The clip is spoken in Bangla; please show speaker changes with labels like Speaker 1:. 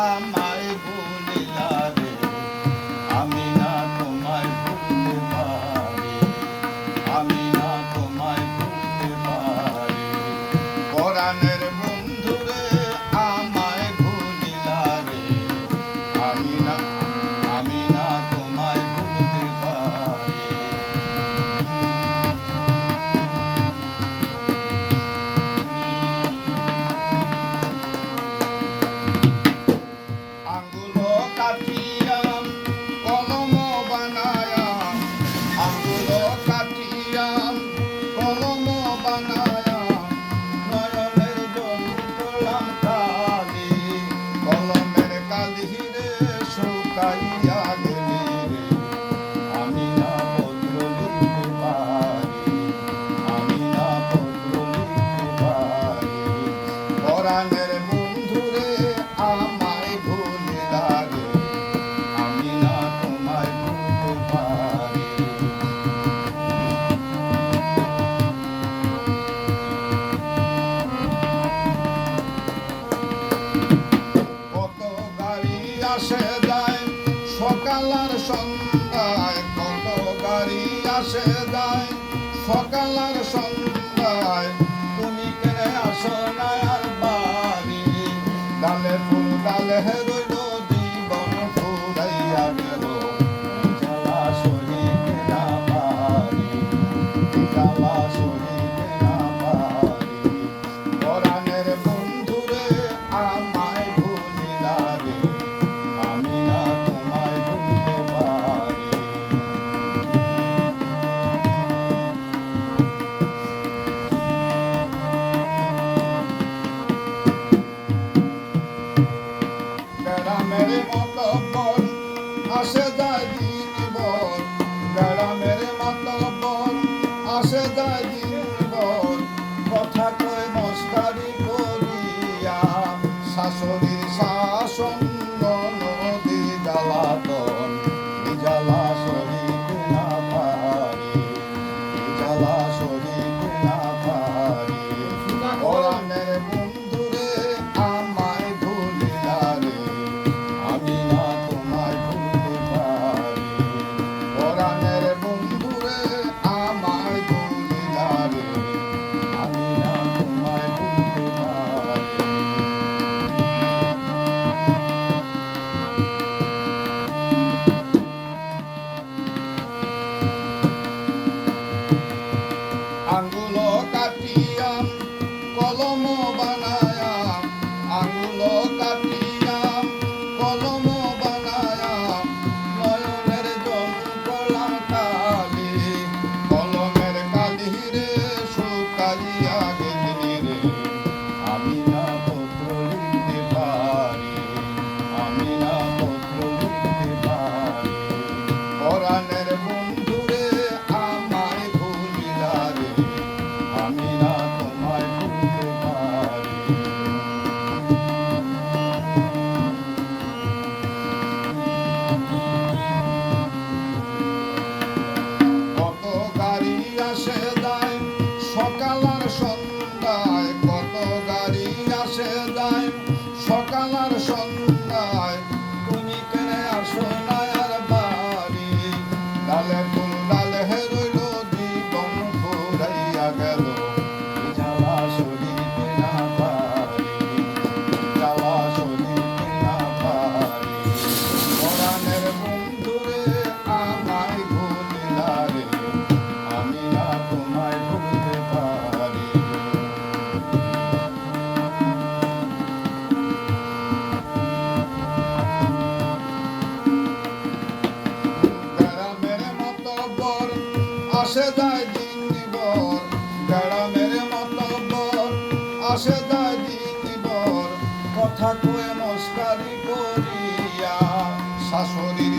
Speaker 1: আমায় ভুলিলা রে, আমি না তোমায় ভুলতে পারি, আমি না তোমায় ভুলতে পারি। পরাণের বন্ধু রে, আমায় ভুলিলা রে, আমি না তোমায় ভুলতে পারি। আঙ্গুল কাটিয়া কলম বানায়া, আঙ্গুল কাটিয়া কলম বানায়া, নয়নের জল করলাম কালি, কলমের কালি রে শুকাইয়া গেলি রে, আমি না পত্র লিখতে পারি, আমি না পত্র লিখতে পারি। পরাণের বন্ধু রে, আমায় ভুলিলা রে, আমি না তোমায় ভুলতে পারি। কত গাড়ি আসে যায় সকাল আর সন্ধ্যায়, কত গাড়ি আসে যায় সকাল আর সন্ধ্যায়, তুমি কেনে আসো না আর বাড়ি। ডালে ফুল ডালে রইল জীবন ফুরাইয়া গেল, জ্বালা সহিতে না পারি, জ্বালা সহিতে না পারি। পরাণের বন্ধু রে, আমায় ভুলিলা রে, আমি না তোমায় ভুলতে পারি। গ্রামের মতো বন আসে যায় জীবন, গ্রামের মতো বন আসে যায় জীবন, কথা কয় মস্কারি করিয়া, শাশুড়ির শাসন নদী জ্বালাতন, জ্বালা সরিতে না পারি, জ্বালা সরিতে না পারি। পরাণের বন্ধু রে, আমায় ভুলিলা রে, আমি না তোমায় ভুলতে পারি। পরাণের বন্ধু রে, আমায় ভুলিলা রে, আমি না তোমায় ভুলতে পারি। আঙ্গুল কাটিয়া কলম বানায়া, আঙ্গুল কাটিয়া কলম বানায়া, নয়নের জল করলাম কালি, কলমের কালি রে শুকাইয়া গেলি রে, আমি না পত্র লিখতে পারি, আমি না পত্র লিখতে পারি। পরাণের বন্ধু রে, আমায় ভুলিলা রে, আমি না তোমায় ভুলতে পারি। কত গাড়ি আসে যায় সকাল আর সন্ধ্যায়, কত গাড়ি আসে যায় সকাল আর সন্ধ্যায়, তুমি কেনে আসো না আর বাড়ি। ডালে ফুল ডালে রইল জীবন ফুরাইয়া গেল, জ্বালা সরিতে না পারি, জ্বালা সরিতে না পারি। পরাণের বন্ধু রে, আমায় ভুলিলা রে, আমি না তোমায় ভুলতে পারি। গ্রামের মতো বর আসে যায় দিনভর, গ্রামের মতো বর আসে যায় দিনভর, কথা কয়ে মস্কারি করিয়া, শাশুড়ির